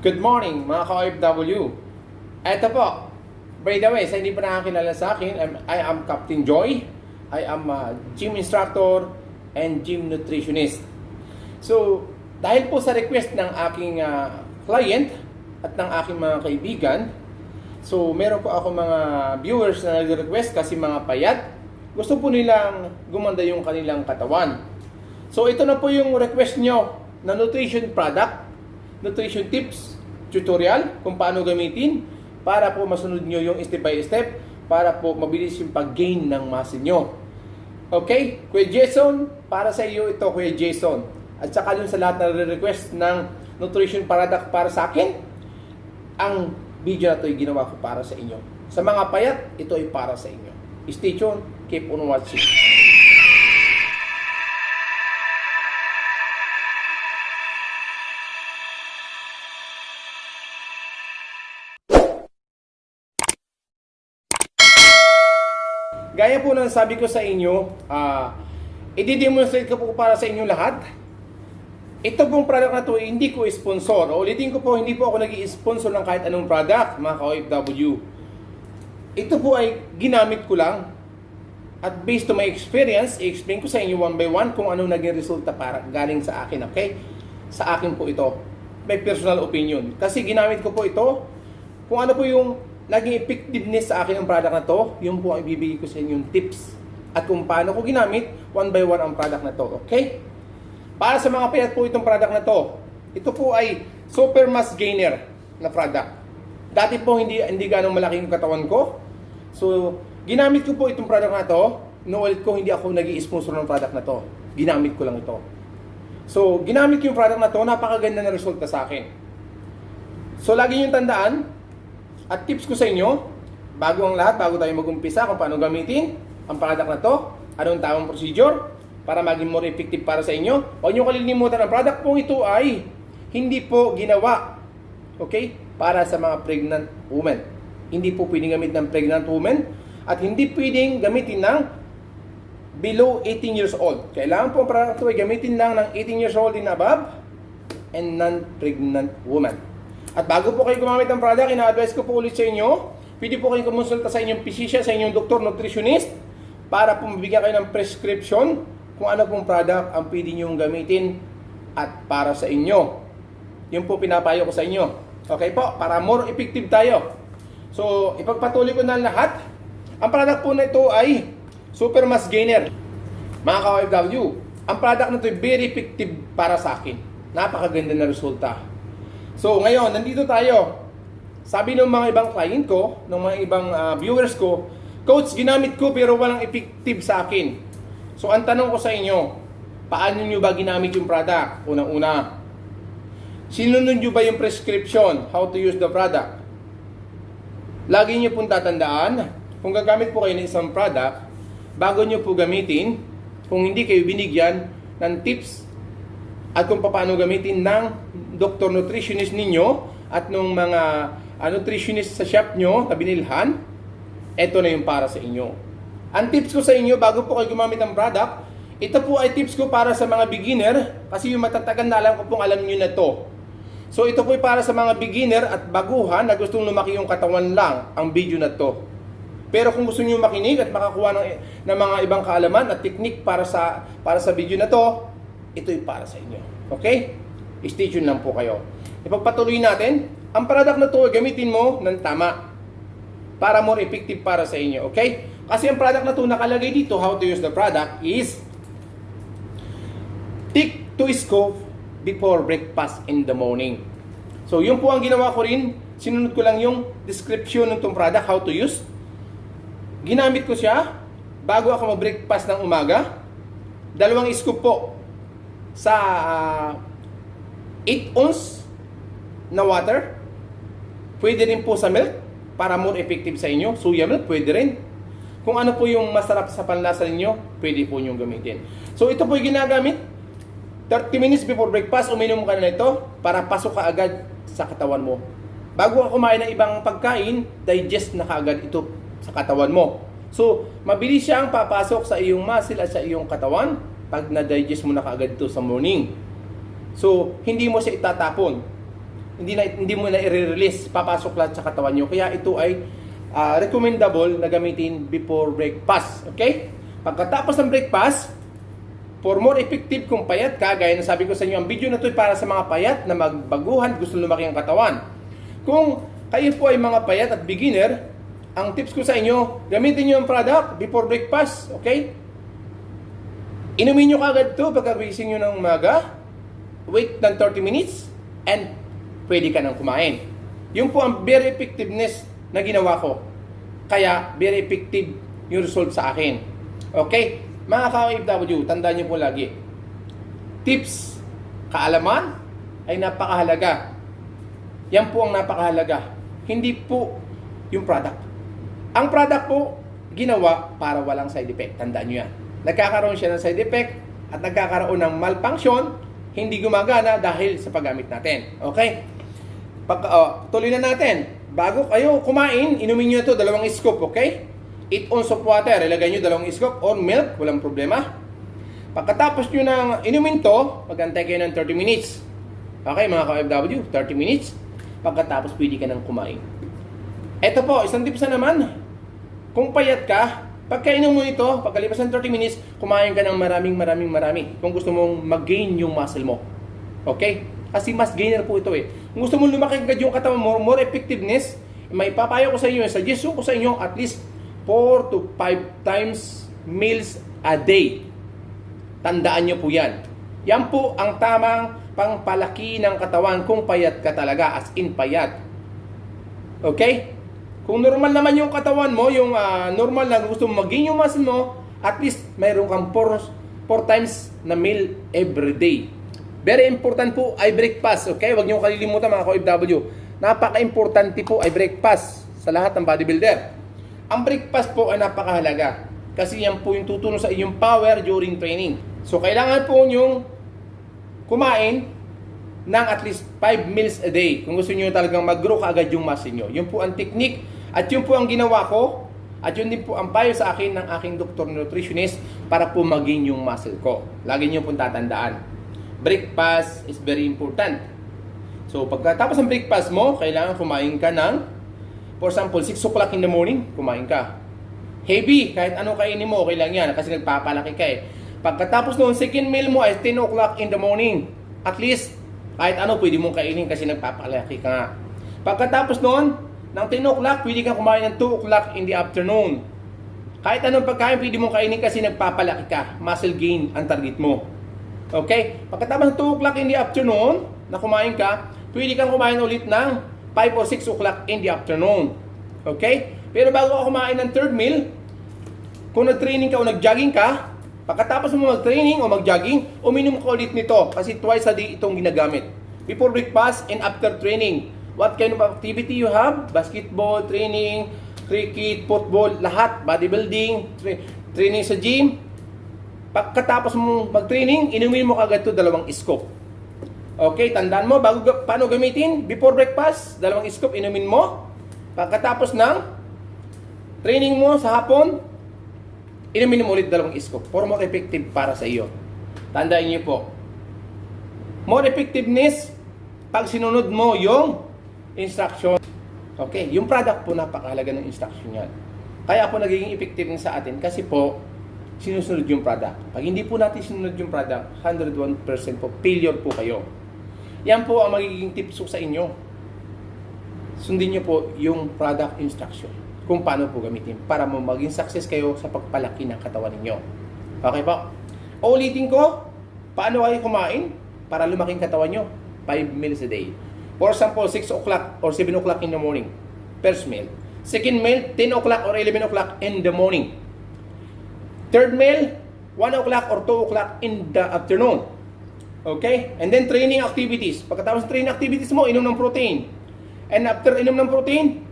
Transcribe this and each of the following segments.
Good morning mga ka-OFW. Eto po, by the way, sa hindi pa nakakilala sa akin, I am Captain Joy. I am a gym instructor and gym nutritionist. So, dahil po sa request ng aking client at ng aking mga kaibigan, so meron po ako mga viewers na nag-request kasi mga payat. Gusto po nilang gumanda yung kanilang katawan. So, ito na po yung request nyo na nutrition product, nutrition tips, tutorial kung paano gamitin para po masunod nyo yung step by step para po mabilis yung pag-gain ng muscle nyo. Okay? Kuya Jason, para sa iyo ito Kuya Jason. At saka yun sa lahat na request ng nutrition product para sa akin, ang video na ito ay ginawa ko para sa inyo. Sa mga payat, ito ay para sa inyo. Stay tuned, keep on watching. Gaya po ng sabi ko sa inyo, i-demonstrate ko po para sa inyo lahat. Ito pong product na to hindi ko sponsor. O ulitin ko po, hindi po ako nag-i-sponsor ng kahit anong product, mga ka-OFW. Ito po ay ginamit ko lang. At based to my experience, i-explain ko sa inyo one by one kung ano naging resulta para galing sa akin, okay? Sa akin po ito. May personal opinion. Kasi ginamit ko po ito, kung ano po yung naging effectiveness sa akin ang product na to, yung po ang ibibigay ko sa inyo yung tips. At kung paano ko ginamit, one by one ang product na to, okay? Para sa mga payat po itong product na to, ito po ay super mass gainer na product. Dati po hindi ganong malaki yung katawan ko. So, ginamit ko po itong product na to, inuulit ko hindi ako nag-i-sponsor ng product na to. Ginamit ko lang ito. So, ginamit ko yung product na to, napakaganda na resulta sa akin. So, lagi niyong tandaan, at tips ko sa inyo, bago ang lahat, bago tayo mag-umpisa kung paano gamitin ang product na to, anong tamang procedure para maging more effective para sa inyo. Huwag niyo kalilimutan, ang product pong ito ay hindi po ginawa, okay, para sa mga pregnant women. Hindi po pwedeng gamitin ng pregnant women at hindi pwedeng gamitin ng below 18 years old. Kailangan po ang product ito ay gamitin lang ng 18 years old and above and non-pregnant woman. At bago po kayo gumamit ng product, ina-advise ko po ulit sa inyo, pwede po kayong kumonsulta sa inyong physician, sa inyong doktor, nutritionist, para po mabigyan kayo ng prescription kung ano pong product ang pwede nyong gamitin at para sa inyo. Yun po pinapayo ko sa inyo. Okay po? Para more effective tayo. So, ipagpatuloy ko na lahat. Ang product po na ito ay Super Mass Gainer. Mga ka-OFW, ang product na ito ay very effective para sa akin. Napakaganda na resulta. So, ngayon, nandito tayo. Sabi ng mga ibang client ko, ng mga ibang viewers ko, Coach, ginamit ko pero walang effective sa akin. So, ang tanong ko sa inyo, paano nyo ba ginamit yung product? Unang-una, sinunod nyo ba yung prescription? How to use the product? Lagi nyo pong tatandaan, kung gagamit po kayo ng isang product, bago nyo po gamitin, kung hindi kayo binigyan ng tips at kung paano gamitin ng doctor nutritionist ninyo at nung mga nutritionist sa shop nyo na binilhan, ito na yung para sa inyo. Ang tips ko sa inyo bago po kayo gumamit ng product, ito po ay tips ko para sa mga beginner kasi yung matatagal na alam ko pong alam nyo na to. So ito po ay para sa mga beginner at baguhan na gustong lumaki yung katawan lang ang video na to. Pero kung gusto niyo makinig at makakuha ng mga ibang kaalaman at technique para sa video na to, ito ay para sa inyo. Okay? Stay tuned lang po kayo. Ipagpatuloy natin, ang product na to gamitin mo ng tama para more effective para sa inyo. Okay? Kasi ang product na to nakalagay dito, how to use the product is take 2 scoops before breakfast in the morning. So, yun po ang ginawa ko rin. Sinunod ko lang yung description ng itong product, how to use. Ginamit ko siya bago ako mag-breakfast ng umaga. 2 scoop po sa 8 ounce na water. Pwede rin po sa milk para more effective sa inyo. Soya milk, pwede rin. Kung ano po yung masarap sa panlasa ninyo, pwede po nyong gamitin. So ito po yung ginagamit. 30 minutes before breakfast, uminom ka na ito para pasok ka agad sa katawan mo. Bago ka kumain ng ibang pagkain, digest na kaagad ito sa katawan mo. So, mabilis siyang papasok sa iyong muscle at sa iyong katawan pag na-digest mo na kaagad ito sa morning. So, hindi mo siya itatapon. hindi mo na i-release, papasok lahat sa katawan nyo. Kaya ito ay recommendable na gamitin before breakfast. Okay? Pagkatapos ng breakfast, for more effective kung payat ka, gaya na sabi ko sa inyo, ang video na ito ay para sa mga payat na magbaguhan, gusto lumaki ang katawan. Kung kayo po ay mga payat at beginner, ang tips ko sa inyo, gamitin nyo ang product before breakfast. Okay? Inumin nyo kagad ito pagkagising nyo ng umaga, wait ng 30 minutes, and pwede ka nang kumain. Yun po ang very effectiveness na ginawa ko. Kaya, very effective yung result sa akin. Okay? Mga ka-OFW, tandaan nyo po lagi. Tips, kaalaman ay napakahalaga. Yan po ang napakahalaga. Hindi po yung product. Ang product po, ginawa para walang side effect. Tandaan nyo yan. Nagkakaroon siya ng side effect at nagkakaroon ng malfunction, hindi gumagana dahil sa paggamit natin. Okay? Tuloy na natin. Bago kayo kumain, inumin nyo ito, 2 scoop, okay? 8 ounce of water, ilagay nyo 2 scoop or milk, walang problema. Pagkatapos nyo ng inumin to, magantay kayo ng 30 minutes. Okay, mga ka-OFW, 30 minutes. Pagkatapos, pwede ka nang kumain. Ito po, isang tips na naman. Kung payat ka, pagkainom mo ito, pagkalipas ng 30 minutes, kumain ka ng marami. Kung gusto mong mag-gain yung muscle mo. Okay? Kasi mas gainer po ito eh. Kung gusto mong lumaki agad yung katawan mo, more effectiveness, may papayo ko sa inyo, suggestion ko sa inyo, at least 4 to 5 times meals a day. Tandaan nyo po yan. Yan po ang tamang pangpalaki ng katawan kung payat ka talaga, as in payat. Okay? Kung normal naman yung katawan mo, yung normal na gusto mo mag-gain yung muscle mo, at least mayroon kang 4 times na meal every day. Very important po ay breakfast. Okay? Huwag niyo kalilimutan mga ka-OFW. Napaka-importante po ay breakfast sa lahat ng bodybuilder. Ang breakfast po ay napakahalaga kasi yan po yung tutulong sa inyong power during training. So, kailangan po nyong kumain ng at least 5 meals a day kung gusto niyo talagang mag-grow kaagad yung muscle nyo. Yun po ang technique at yun po ang ginawa ko at yun din po ang payo sa akin ng aking doktor nutritionist para po mag-gain yung muscle ko. Lagi niyo pong tatandaan. Breakfast is very important. So, pagkatapos ng breakfast mo, kailangan kumain ka ng, for example, 6 o'clock in the morning, kumain ka. Heavy, kahit ano kainin mo, okay lang yan, kasi nagpapalaki ka eh. Pagkatapos noon, second meal mo ay 10 o'clock in the morning. At least, kahit ano pwede mong kainin kasi nagpapalaki ka nga. Pagkatapos noon, ng 10 o'clock, pwede kang kumain ng 2 o'clock in the afternoon. Kahit anong pagkain, pwede mong kainin kasi nagpapalaki ka. Muscle gain ang target mo. Okay? Pagkatapos ng 2 o'clock in the afternoon, na kumain ka, pwede kang kumain ulit ng 5 or 6 o'clock in the afternoon. Okay? Pero bago ka kumain ng third meal, kung nag-training ka o nag-jogging ka, pagkatapos mo mag-training o mag-jogging, uminom ka ulit nito kasi twice a day itong ginagamit. Before breakfast and after training. What kind of activity you have? Basketball, training, cricket, football, lahat, bodybuilding, training sa gym. Pagkatapos mo mag-training, inumin mo kagad ito 2 scoop. Okay, tandaan mo, paano gamitin? Before breakfast, 2 scoop, inumin mo. Pagkatapos ng training mo sa hapon, inumin mo ulit 2 scoop. For more effective para sa iyo. Tandaan niyo po, more effectiveness pag sinunod mo yung instruction. Okay, yung product po napakahalaga ng instruction yan. Kaya po nagiging effective sa atin kasi po, sinusunod yung product. Pag hindi po natin sinunod yung product, 101% po, failure po kayo. Yan po ang magiging tips ko sa inyo. Sundin nyo po yung product instruction kung paano po gamitin para mo maging success kayo sa pagpalaki ng katawan ninyo. Okay po? Ulitin ko, paano kayo kumain para lumaking katawan nyo? 5 meals a day. For example, 6 o'clock or 7 o'clock in the morning. First meal. Second meal, 10 o'clock or 11 o'clock in the morning. Third meal, 1 o'clock or 2 o'clock in the afternoon. Okay? And then training activities. Pagkatapos training activities mo, inom ng protein. And after inom ng protein,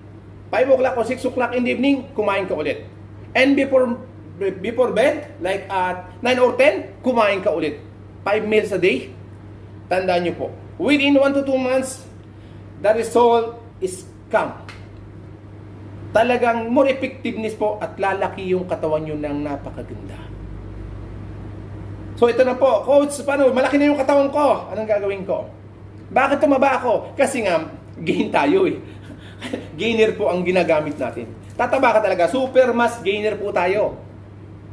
5 o'clock or 6 o'clock in the evening, kumain ka ulit. And before bed, like at 9 or 10, kumain ka ulit. 5 meals a day. Tandaan nyo po. Within 1 to 2 months, the result is come. Talagang more effectiveness po at lalaki yung katawan nyo ng napakaganda. So ito na po, coach, paano? Malaki na yung katawan ko. Anong gagawin ko? Bakit tumaba ako? Kasi nga, gain tayo eh. Gainer po ang ginagamit natin. Tataba ka talaga. Super mass gainer po tayo.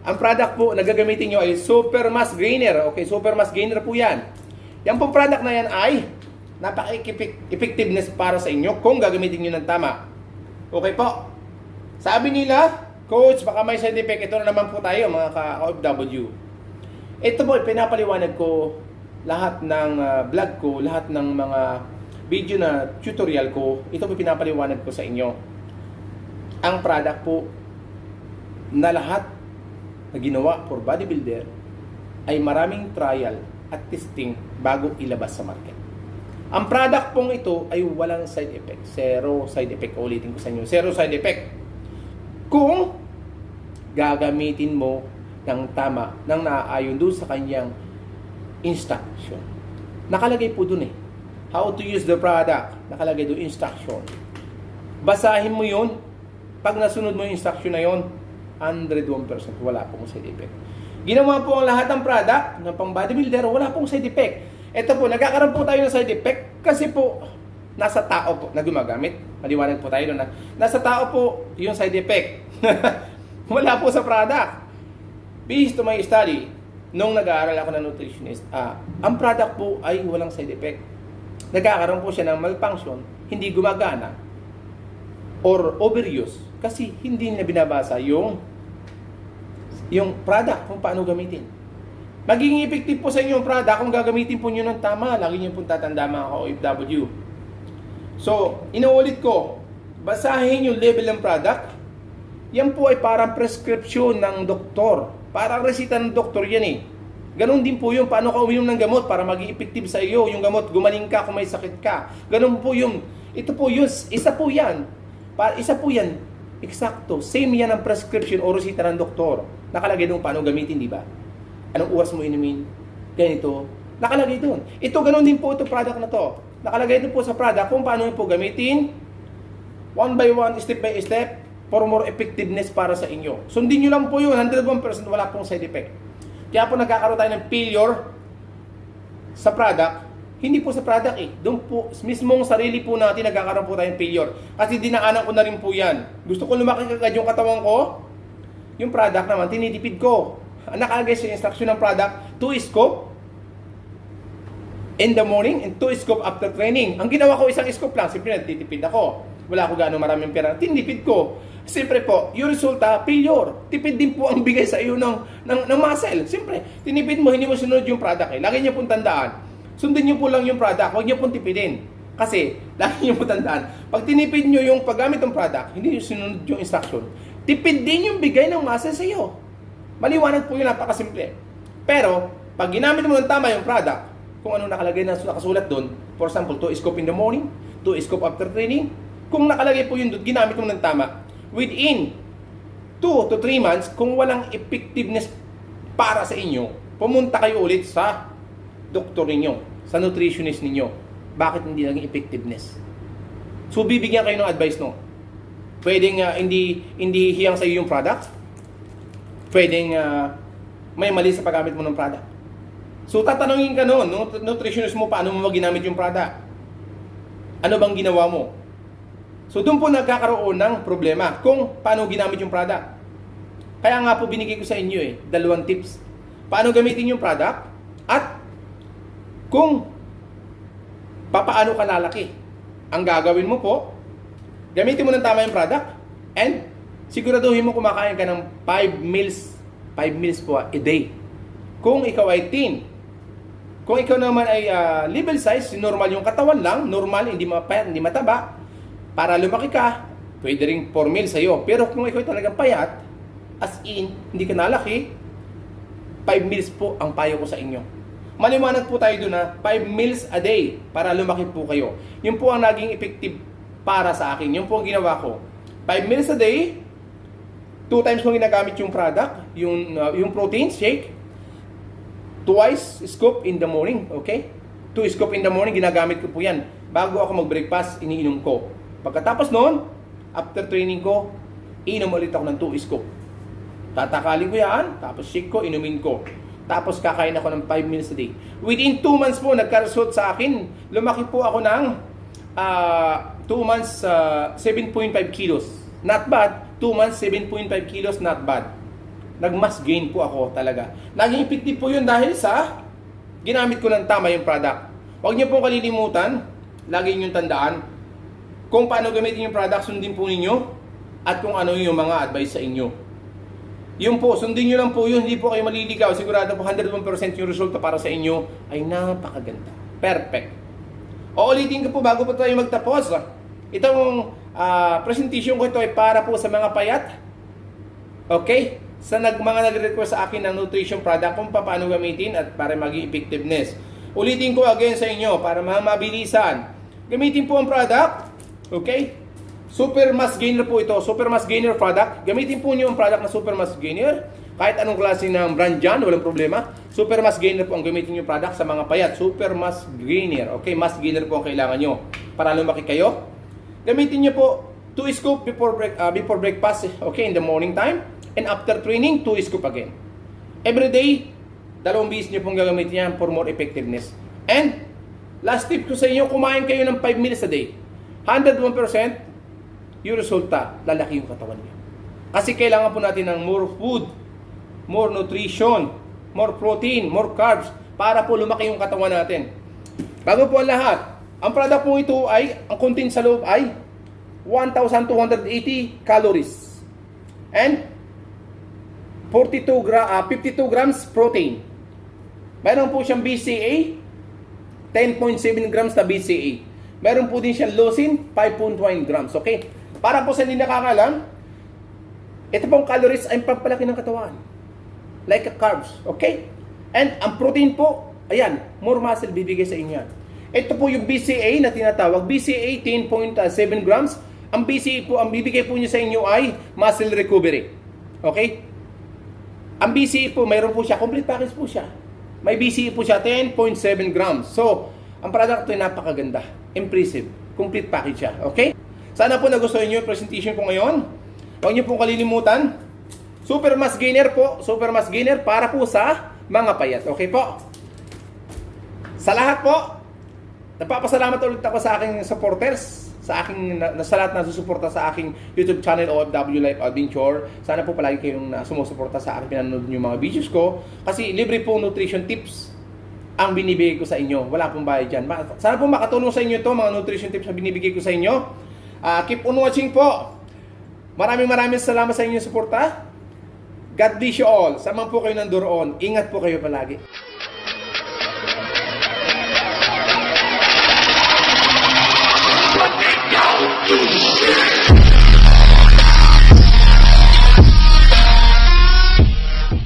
Ang product po na gagamitin nyo ay super mass gainer. Okay, super mass gainer po yan. Yan pong product na yan ay napaka-effectiveness para sa inyo kung gagamitin nyo ng tama. Okay po. Sabi nila, Coach, baka may side effect. Ito na naman po tayo mga ka-OFW. Ito po, pinapaliwanag ko lahat ng vlog ko, lahat ng mga video na tutorial ko. Ito po pinapaliwanag ko sa inyo. Ang product po na lahat na ginawa for bodybuilder ay maraming trial at testing bago ilabas sa market. Ang product pong ito ay walang side effect. Zero side effect. Ulitin ko sa inyo. Zero side effect. Kung gagamitin mo ng tama, ng naaayon doon sa kanyang instruction. Nakalagay po doon eh. How to use the product. Nakalagay doon instruction. Basahin mo yun. Pag nasunod mo yung instruction na yun, 101% wala pong side effect. Ginawa po ang lahat ng product ng pang bodybuilder, wala pong side effect. Ito po, nagkakaroon po tayo ng side effect kasi po nasa tao po na gumagamit. Maliwanag po tayo doon na nasa tao po yung side effect. Wala po sa product. Based to my study, nung nag-aaral ako ng nutritionist, ang product po ay walang side effect. Nagkakaroon po siya ng malfunction, hindi gumagana, or overuse, kasi hindi nila binabasa yung product kung paano gamitin. Magiging effective po sa inyo yung product kung gagamitin po nyo ng tama. Lagi nyo pong tatanda mga OFW. So, inuulit ko, basahin yung label ng product. Yan po ay parang prescription ng doktor. Parang resita ng doktor yan eh. Ganon din po yung paano ka uminom ng gamot para maging effective sa iyo. Yung gamot, gumaling ka kung may sakit ka. Ganon po yung, ito po yun, isa po yan. Isa po yan, eksakto. Same yan ang prescription o resita ng doktor. Nakalagay doon paano gamitin, di ba? Anong oras mo inumin? Ganito. Nakalagay doon. Ito, ganon din po itong product na to. Nakalagay doon po sa product kung paano po gamitin. One by one, step by step, for more effectiveness para sa inyo. Sundin nyo lang po yun. 101% wala pong side effect. Kaya po nagkakaroon tayo ng failure sa product. Hindi po sa product eh. Doon po, mismong sarili po natin nagkakaroon po tayo ng failure. Kasi dinaanan ko na rin po yan. Gusto ko lumaki kagad yung katawan ko. Yung product naman, tinitipid ko. Nakalagay sa instruction ng product, 2 scoop in the morning and 2 scoop after training. Ang ginawa ko, isang scoop lang. Siyempre, nagtitipid ako. Wala ako gano'ng maraming pera. Tinipid ko. Siyempre po, yung resulta, failure. Tipid din po ang bigay sa iyo ng muscle. Siyempre, tinipid mo, hindi mo sunod yung product eh. Lagi niyo pong tandaan. Sundin niyo po lang yung product, huwag niyo pong tipidin. Kasi, lagi niyo pong tandaan, pag tinipid niyo yung paggamit ng product, hindi niyo sunod yung instruction, tipid din yung bigay ng muscle sa iyo. Maliwanag po yun, napakasimple. Pero, pag ginamit mo ng tama yung product, kung ano nakalagay na nakasulat doon, for example, 2 scoop in the morning, 2 scoop after training, kung nakalagay po yun doon, ginamit mo ng tama, within 2 to 3 months, kung walang effectiveness para sa inyo, pumunta kayo ulit sa doktor ninyo, sa nutritionist ninyo. Bakit hindi naging effectiveness? So, bibigyan kayo ng advice, no? Pwedeng hindi hiyang sa iyo yung product. Pwedeng may mali sa paggamit mo ng product. So, tatanungin ka noon, nutritionist mo, paano mo ginamit yung product? Ano bang ginawa mo? So, doon po nagkakaroon ng problema kung paano ginamit yung product. Kaya nga po binigay ko sa inyo 2 tips. Paano gamitin yung product at kung papaano ka lalaki. Ang gagawin mo po, gamitin mo ng tama yung product and siguraduhin mo kumakain ka ng 5 meals po a day. Kung ikaw ay teen, kung ikaw naman ay level size, normal yung katawan lang, normal, hindi mapayat, hindi mataba, para lumaki ka, pwede rin 4 meals sa'yo. Pero kung ikaw ay talagang payat, as in, hindi ka nalaki, 5 meals po ang payo ko sa inyo. Maliwanag po tayo doon na 5 meals a day para lumaki po kayo. Yun po ang naging effective para sa akin. Yun po ang ginawa ko. 5 meals a day, 2 times kong ginagamit yung product, yung protein shake, twice scoop in the morning, okay? 2 scoop in the morning, ginagamit ko po yan. Bago ako mag-breakfast, iniinom ko. Pagkatapos noon, after training ko, inom ulit ako ng 2 scoop. Tatakalin ko yan, tapos shake ko, inumin ko. Tapos kakain ako ng 5 meals a day. Within 2 months po, nagka-result sa akin. Lumaki po ako ng 2 months, 7.5 kilos. Not bad. 2 months, 7.5 kilos, not bad. Nag-mass gain po ako talaga. Naging effective po yun dahil sa ginamit ko ng tama yung product. Huwag niyo pong kalilimutan, lagi niyong tandaan, kung paano gamitin yung product, sundin po ninyo, at kung ano yung mga advice sa inyo. Yung po, sundin nyo lang po yun, hindi po kayo maliligaw. Sigurado po 101% yung resulta para sa inyo ay napakaganda. Perfect. O ulitin ko po bago po tayo magtapos. Itong presentation ko ito ay para po sa mga payat. Okay? Sa mga nag-request sa akin ng nutrition product kung paano gamitin at para maging effectiveness. Ulitin ko again sa inyo para mabilisan. Gamitin po ang product. Okay? Super Mass Gainer po ito. Super Mass Gainer product. Gamitin po niyo ang product na Super Mass Gainer. Kahit anong klase ng brand dyan, walang problema. Super Mass Gainer po ang gamitin niyo product sa mga payat. Super Mass Gainer. Okay, Mass Gainer po ang kailangan nyo para lumaki kayo. Gamitin niyo po 2 scoop before breakfast. Okay, in the morning time. And after training, 2 scoop again. Every day, 2 beses niyo pong gagamitin yan for more effectiveness. And last tip ko sa inyo, kumain kayo ng 5 meals a day. 101%. Yung resulta, lalaki yung katawan niyo. Kasi kailangan po natin ng more food, more nutrition, more protein, more carbs, para po lumaki yung katawan natin. Bago po ang lahat, ang product po ito ay, ang content sa loob ay 1,280 calories and 52 grams protein. Meron po siyang BCA, 10.7 grams na BCA. Meron po din siyang leucine, 5.1 grams. Okay? Para po sa hindi nakakalam, ito pong calories ay pampalaki ng katawan. Like a carbs. Okay? And ang protein po, ayan, more muscle bibigay sa inyo. Ito po yung BCA na tinatawag. BCA 10.7 grams. Ang BCA po, ang bibigay po niya sa inyo ay muscle recovery. Okay? Ang BCA po, mayroon po siya, complete package po siya. May BCA po siya, 10.7 grams. So, ang product ito ay napakaganda. Impressive. Complete package siya. Okay? Sana po nagustuhan niyo yung presentation ko ngayon. Huwag niyo pong kalilimutan. Super Mass Gainer po. Super Mass Gainer para po sa mga payat. Okay po? Sa lahat po, nagpapasalamat ulit ako sa aking supporters. Sa lahat na susuporta sa aking YouTube channel OFW Life Adventure. Sana po palagi kayong sumusuporta sa akin, pinanood yung mga videos ko. Kasi libre pong nutrition tips ang binibigay ko sa inyo. Wala pong bayad dyan. Sana po makatulong sa inyo ito, mga nutrition tips na binibigay ko sa inyo. Keep on watching po. Maraming salamat sa inyong suporta. God bless you all. Saan man po kayo nandoon, ingat po kayo palagi.